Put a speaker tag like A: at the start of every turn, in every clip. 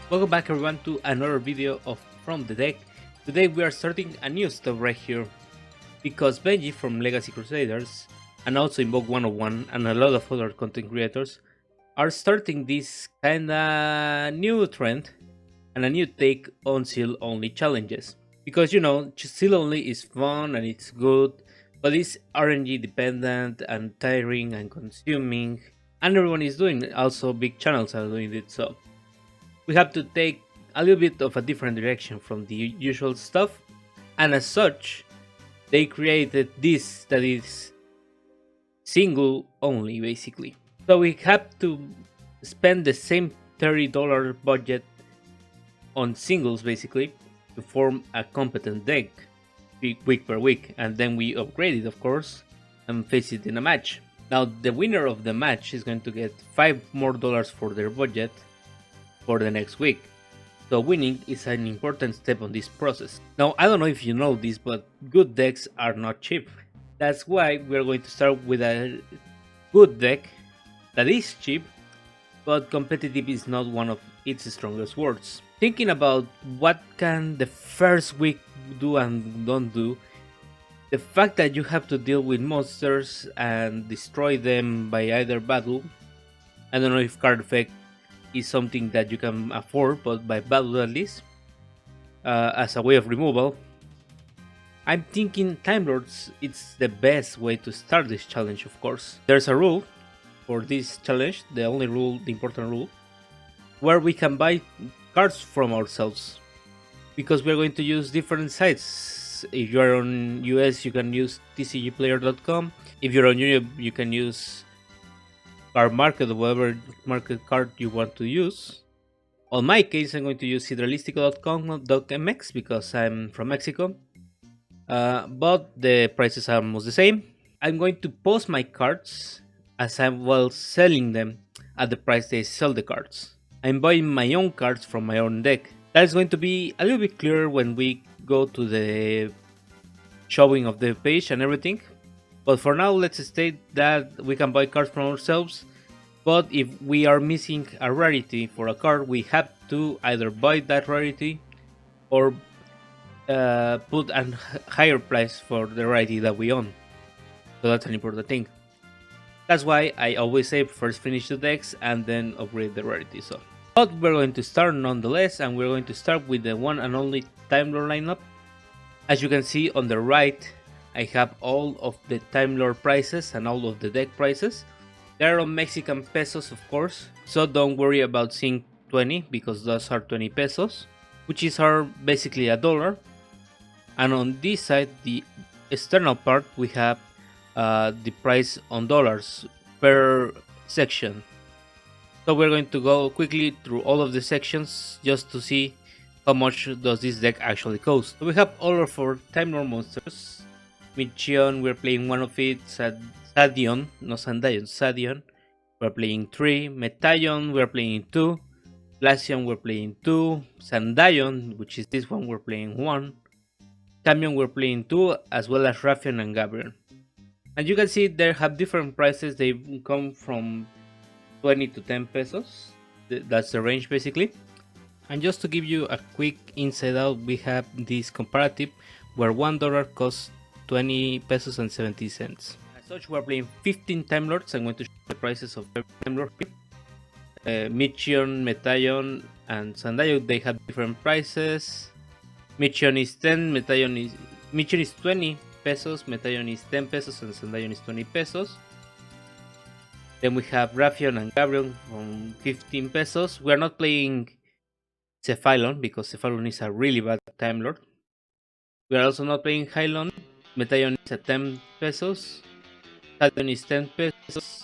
A: Welcome back everyone to another video of From the Deck. Today we are starting a new stuff right here because Benji from Legacy Crusaders and also Invoke 101 and a lot of other content creators are starting this kinda new trend and a new take on seal only challenges. Because seal only is fun and it's good, but it's RNG dependent and tiring and consuming, and everyone is doing it. Also big channels are doing it, so we have to take a little bit of a different direction from the usual stuff, and as such they created this that is single only basically. So we have to spend the same $30 budget on singles basically to form a competent deck week per week, and then we upgrade it of course and face it in a match. Now the winner of the match is going to get $5 more for their budget for the next week. So winning is an important step on this process. Now I don't know if you know this, but good decks are not cheap. That's why we're going to start with a good deck that is cheap, but competitive is not one of its strongest words. Thinking about what can the first week do and don't do, the fact that you have to deal with monsters and destroy them by either battle, I don't know if card effect is something that you can afford, but by battle at least, as a way of removal, I'm thinking Time Lords it's the best way to start this challenge. Of course, there's a rule for this challenge, the only rule, the important rule, where we can buy cards from ourselves, because we're going to use different sites. If you're on US, you can use tcgplayer.com. If you're on Europe, you can use card market or whatever market card you want to use. On my case, I'm going to use hidralistico.com.mx because I'm from Mexico, but the prices are almost the same. I'm going to post my cards as I'm selling them at the price they sell the cards. I'm buying my own cards from my own deck. That is going to be a little bit clearer when we go to the showing of the page and everything. But for now, let's state that we can buy cards from ourselves, but if we are missing a rarity for a card, we have to either buy that rarity or put a higher price for the rarity that we own. So that's an important thing. That's why I always say first finish the decks and then upgrade the rarity. So, but we're going to start nonetheless, and we're going to start with the one and only Time Lord lineup. As you can see on the right, I have all of the Time Lord prices and all of the deck prices. They're on Mexican pesos, of course, so don't worry about seeing 20 because those are 20 pesos, which is basically $1. And on this side, the external part, we have the price on dollars per section. So we're going to go quickly through all of the sections just to see how much does this deck actually cost. So we have all of our Time Lord monsters. Michion, we're playing one of it. Sadion, no Sandayon, Sadion, we're playing 3. Metayon, we're playing 2. Glaceon, we're playing 2. Sandayon, which is this one, we're playing 1. Camion, we're playing 2, as well as Raffian and Gabriel. And you can see they have different prices. They come from 20 to 10 pesos. That's the range basically. And just to give you a quick inside out, we have this comparative where $1 costs 20 pesos and 70 cents. As such, we're playing 15 Time Lords. I'm going to show the prices of every Time Lord here. Michion, Metayon, and Sandayon, they have different prices. Michion is 10, Michion is 20 pesos, Metayon is 10 pesos, and Sandayon is 20 pesos. Then we have Raffian and Gabriel from 15 pesos. We are not playing Cephylon because Cephylon is a really bad Time Lord. We are also not playing Hylon. Metayon is at 10 pesos. Sadion is 10 pesos.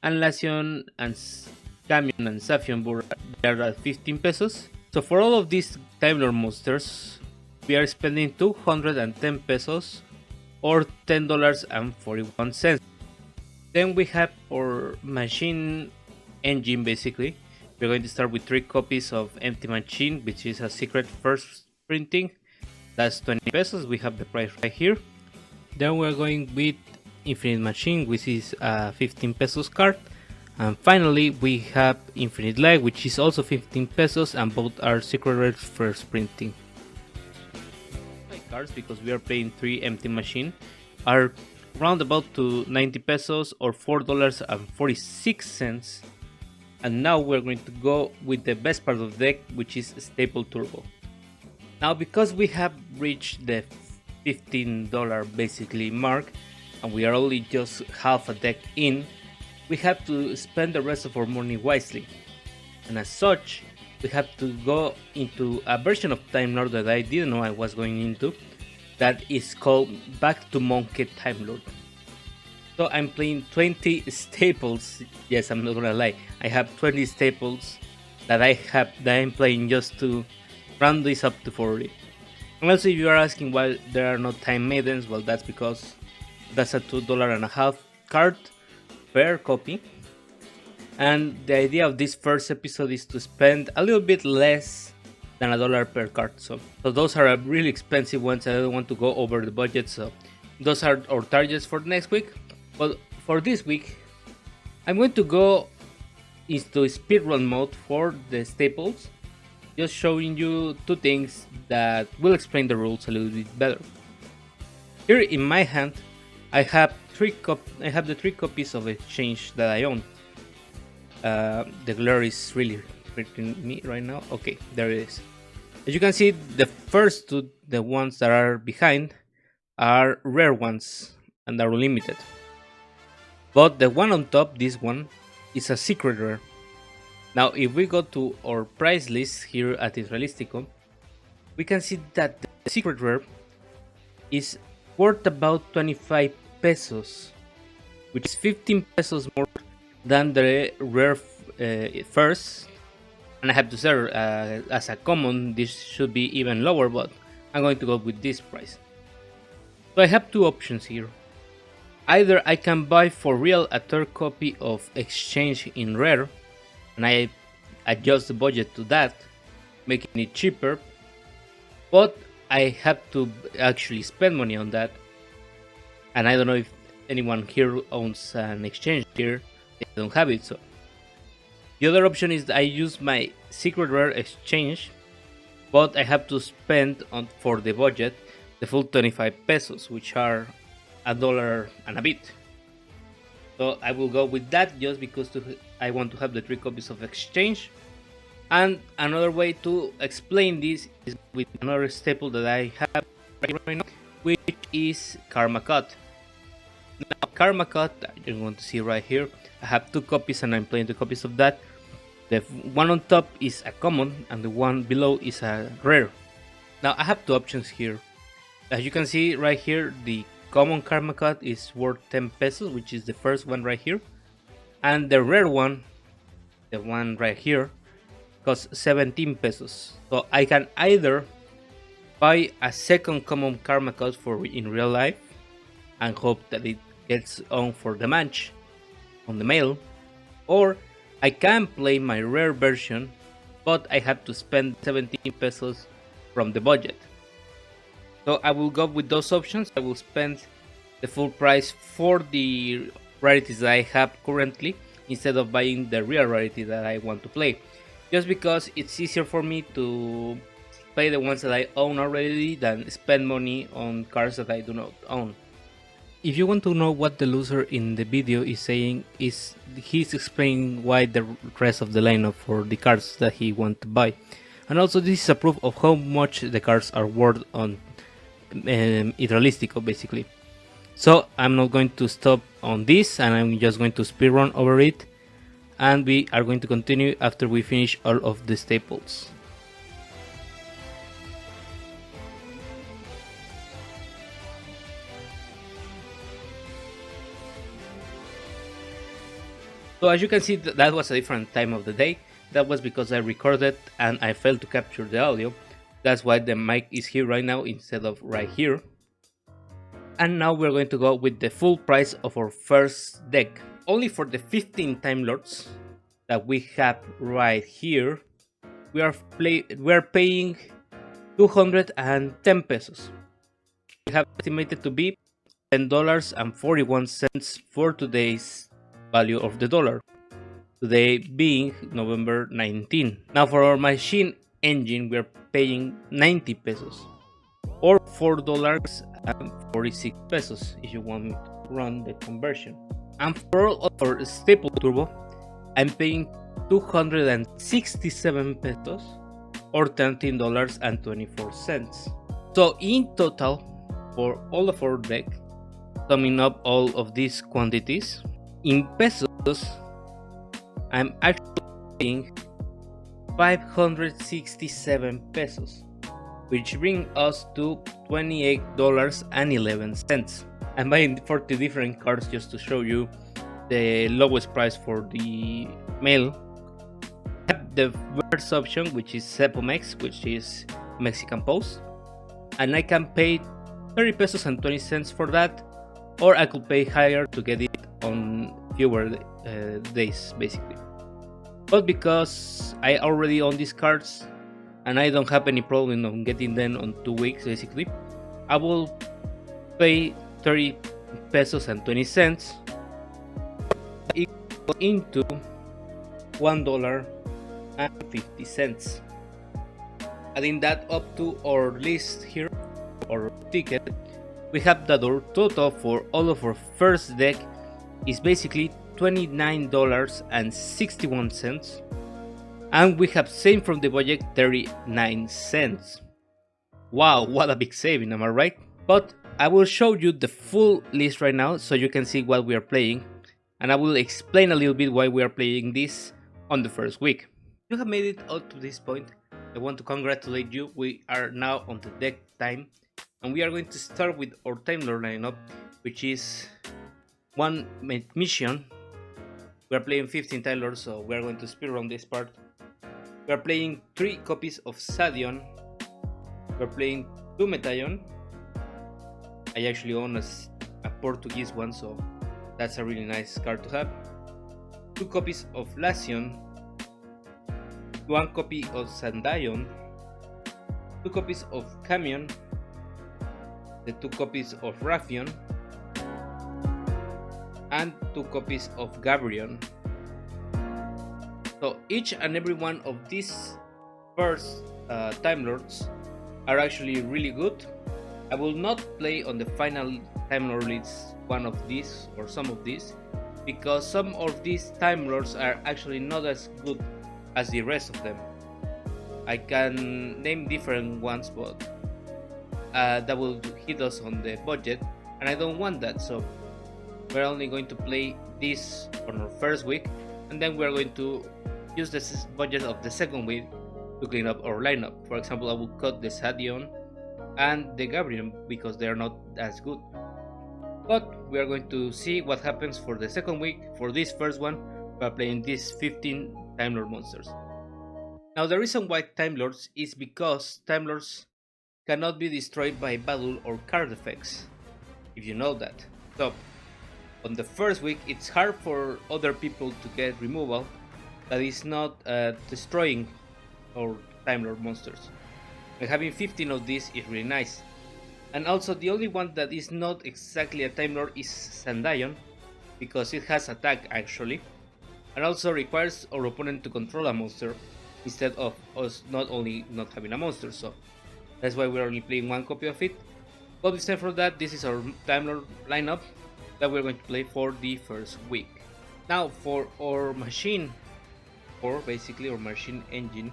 A: And Lacion and Camion and Saphion they are at 15 pesos. So for all of these Time Lord monsters, we are spending 210 pesos or $10.41. Then we have our machine engine basically. We're going to start with 3 copies of Empty Machine, which is a secret first printing. That's 20 pesos. We have the price right here. Then we're going with Infinite Machine, which is a 15 pesos card. And finally, we have Infinite Lag, which is also 15 pesos, and both are secret rares for sprinting. My cards, because we are playing 3 empty machine, are round about to 90 pesos or $4.46. And now we're going to go with the best part of the deck, which is Staple Turbo. Now, because we have reached the $15 basically mark, and we are only just half a deck in, we have to spend the rest of our money wisely. And as such, we have to go into a version of Time Lord that I didn't know I was going into, that is called Back to Monkey Time Lord. So I'm playing 20 staples. Yes, I'm not gonna lie, I have 20 staples that I'm playing just to round this up to 40. And also, if you are asking why there are no Time Maidens, well, that's because that's a $2.50 card per copy. And the idea of this first episode is to spend a little bit less than $1 per card. So those are really expensive ones. I don't want to go over the budget. So those are our targets for next week. But for this week, I'm going to go into speedrun mode for the staples, just showing you two things that will explain the rules a little bit better. Here in my hand, I have the 3 copies of Exchange that I own. The glare is really hurting me right now. Okay, there it is. As you can see, the first two, the ones that are behind, are rare ones and are limited. But the one on top, this one, is a secret rare. Now, if we go to our price list here at Israelistico, we can see that the secret rare is worth about 25 pesos, which is 15 pesos more than the rare first. And I have to say, as a common, this should be even lower, but I'm going to go with this price. So I have two options here. Either I can buy for real a third copy of Exchange in rare, and I adjust the budget to that, making it cheaper, but I have to actually spend money on that. And I don't know if anyone here owns an Exchange here. They don't have it. So the other option is I use my secret rare Exchange, but I have to spend for the budget the full 25 pesos, which are $1 and a bit. So I will go with that just because I want to have the 3 copies of Exchange. And another way to explain this is with another staple that I have right now, which is Karma Cut. Now, Karma Cut, you're going to see right here, I have 2 copies and I'm playing 2 copies of that. The one on top is a common and the one below is a rare. Now I have 2 options here. As you can see right here, the common Karma Cut is worth 10 pesos, which is the first one right here. And the rare one, the one right here, costs 17 pesos. So I can either buy a second common Karma Cut for in real life and hope that it gets on for the match on the mail, or I can play my rare version, but I have to spend 17 pesos from the budget. So I will go with those options. I will spend the full price for the rarities that I have currently, instead of buying the real rarity that I want to play, just because it's easier for me to play the ones that I own already than spend money on cards that I do not own. If you want to know what the loser in the video is saying, he's explaining why the rest of the lineup for the cards that he wants to buy. And also this is a proof of how much the cards are worth on Idealistico basically. So I'm not going to stop on this and I'm just going to speedrun over it. And we are going to continue after we finish all of the staples. So as you can see, that was a different time of the day. That was because I recorded and I failed to capture the audio. That's why the mic is here right now instead of right here. And now we're going to go with the full price of our first deck. Only for the 15 Time Lords that we have right here, we are paying 210 pesos. We have estimated to be $10.41 for today's value of the dollar. today being November 19. Now for our machine engine, we're paying 90 pesos or $4.46 pesos if you want me to run the conversion. And for all of our staple turbo, I'm paying 267 pesos or $13.24. So in total, for all of our deck, summing up all of these quantities in pesos, I'm actually paying 567 pesos, which brings us to $28.11. I'm buying 40 different cards just to show you the lowest price for the mail. I have the first option, which is Cepomex, which is Mexican Post, and I can pay 30 pesos and 20 cents for that, or I could pay higher to get it on fewer days basically. But because I already own these cards and I don't have any problem on getting them on 2 weeks basically, I will pay 30 pesos and 20 cents equal into $1.50. Adding that up to our list here, or ticket, we have that our total for all of our first deck is basically $29.61, and we have saved from the budget 39 cents. Wow, what a big saving, am I right? But I will show you the full list right now so you can see what we are playing, and I will explain a little bit why we are playing this on the first week. If you have made it up to this point, I want to congratulate you. We are now on the deck time, and we are going to start with our Time Lord lineup, which is one mission. We are playing 15 Time Lords, so we are going to speedrun this part. We are playing 3 copies of Sadion. We are playing 2 Metaion. I actually own a Portuguese one, so that's a really nice card to have. 2 copies of Lacion. 1 copy of Sandayon. 2 copies of Camion. The 2 copies of Raffion. And 2 copies of Gabrion. So each and every one of these first Time Lords are actually really good. I will not play on the final Time Lord list one of these or some of these, because some of these Time Lords are actually not as good as the rest of them. I can name different ones, but that will hit us on the budget, and I don't want that. So we're only going to play this on our first week, and then we're going to use the budget of the second week to clean up our lineup. For example, I will cut the Sadion and the Gabriel because they are not as good. But we are going to see what happens for the second week. For this first one, we are playing these 15 Time Lord monsters. Now the reason why Time Lords is because Time Lords cannot be destroyed by battle or card effects, if you know that. So on the first week, it's hard for other people to get removal that is not destroying our Time Lord monsters. And having 15 of these is really nice. And also the only one that is not exactly a Time Lord is Sandayon, because it has attack actually, and also requires our opponent to control a monster instead of us not only not having a monster. So that's why we're only playing 1 copy of it. But instead for that, this is our Time Lord lineup that we're going to play for the first week. Now for our machine, or basically our machine engine,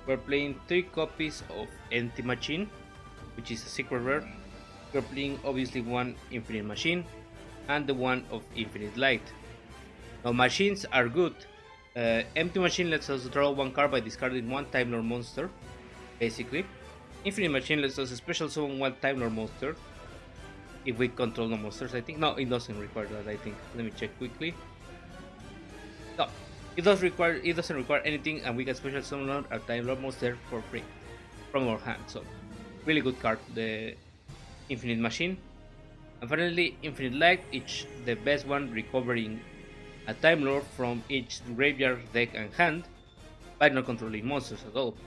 A: we're playing 3 copies of Empty Machine, which is a secret rare. We're playing obviously 1 Infinite Machine and the 1 of Infinite Light. Now machines are good. Empty Machine lets us draw 1 card by discarding 1 Time Lord monster, basically. Infinite Machine lets us special summon 1 Time Lord monster if we control no monsters, I think. No, it doesn't require that, I think. Let me check quickly. No, it doesn't require anything, and we can special summon a Time Lord monster for free from our hand. So really good card, the Infinite Machine. And finally, Infinite Light, each the best one, recovering a Time Lord from each graveyard, deck and hand by not controlling monsters at all.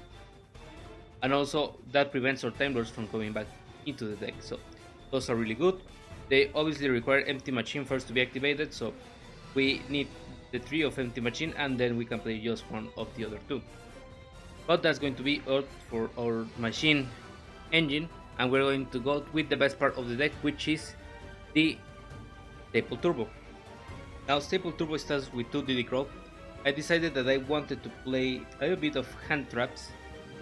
A: And also that prevents our Time Lords from coming back into the deck. So those are really good. They obviously require Empty Machine first to be activated, so we need the three of empty machine, and then we can play just one of the other two. But that's going to be all for our machine engine, and we're going to go with the best part of the deck, which is the Staple Turbo. Now Staple Turbo starts with 2 DD Crow. I decided that I wanted to play a little bit of hand traps,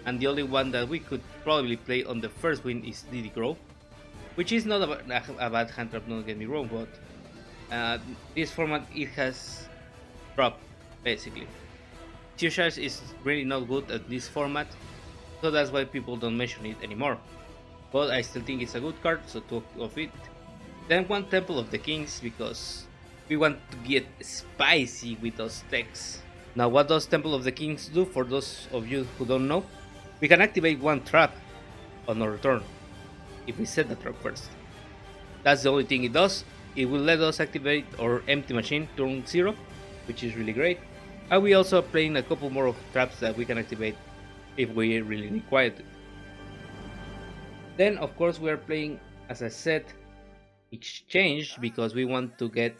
A: and the only one that we could probably play on the first win is DD Crow, which is not a bad hand trap, don't get me wrong, but this format it has dropped basically. Tearshars is really not good at this format, so that's why people don't mention it anymore. But I still think it's a good card, so 2 of it. Then 1 Temple of the Kings, because we want to get spicy with those decks. Now what does Temple of the Kings do, for those of you who don't know? We can activate 1 trap on our turn, if we set the trap first. That's the only thing it does. It will let us activate our empty machine turn 0, which is really great. And we also are playing a couple more of traps that we can activate if we really require it. Then of course we are playing, as I said, Exchange, because we want to get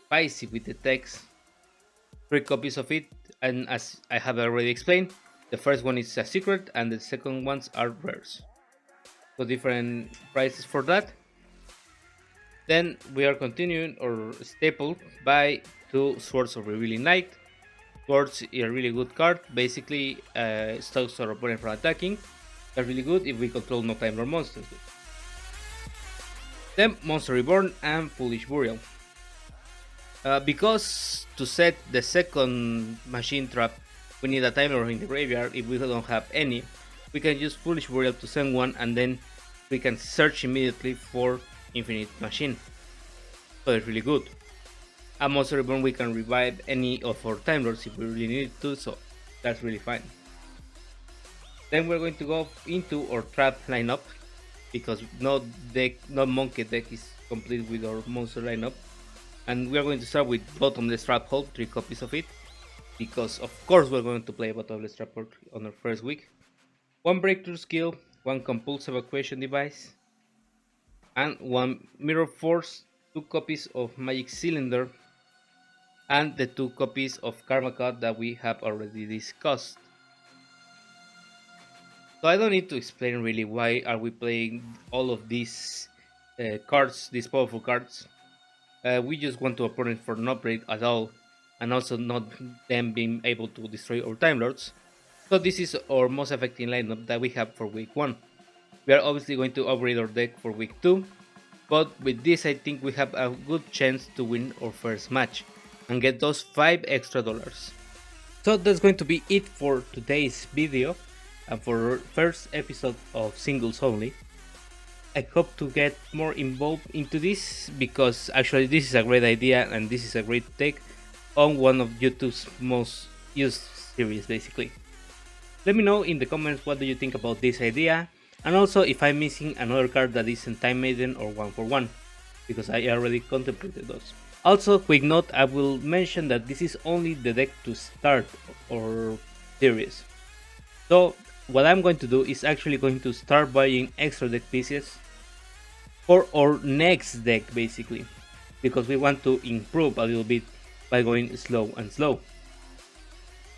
A: spicy with the text. 3 copies of it, and as I have already explained, the first one is a secret and the second ones are rares. So different prices for that. Then we are continuing our staple by 2 Swords of Revealing Light. Swords is a really good card, basically stops our opponent from attacking. That's really good if we control no time or monsters. Then Monster Reborn and Foolish Burial. Because to set the second machine trap we need a timer in the graveyard. If we don't have any, we can use Foolish Burial to send one, and then we can search immediately for Infinite Machine. So it's really good. A Monster Reborn, we can revive any of our Time Lords if we really need to, so that's really fine. Then we're going to go into our trap lineup, because no monkey deck is complete with our monster lineup. And we are going to start with Bottomless Trap Hole, 3 copies of it, because of course we're going to play Bottomless Trap Hole on our first week. 1 Breakthrough Skill, 1 Compulsive Evacuation Device, and 1 Mirror Force, 2 copies of Magic Cylinder, and the 2 copies of Karma Cut that we have already discussed. So I don't need to explain really why are we playing all of these cards, these powerful cards. We just want to opponent for no break at all, and also not them being able to destroy our Time Lords. So this is our most effective lineup that we have for week 1. We are obviously going to upgrade our deck for week 2, but with this I think we have a good chance to win our first match and get those $5 extra. So that's going to be it for today's video and for our first episode of Singles Only. I hope to get more involved into this, because actually this is a great idea and this is a great take on one of YouTube's most used series basically. Let me know in the comments what do you think about this idea, and also if I'm missing another card that isn't Time Maiden or 1-for-1, because I already contemplated those. Also, quick note, I will mention that this is only the deck to start our series. So what I'm going to do is actually going to start buying extra deck pieces for our next deck basically, because we want to improve a little bit by going slow and slow.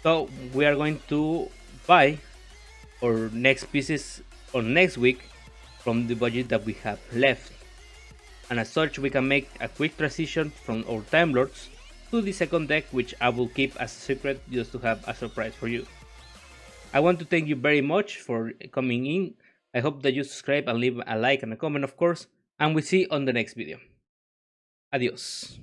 A: So we are going to buy our next pieces on next week from the budget that we have left, and as such we can make a quick transition from our Time Lords to the second deck, which I will keep as a secret just to have a surprise for you. I want to thank you very much for coming in. I hope that you subscribe and leave a like and a comment, of course, and we see you on the next video. Adios.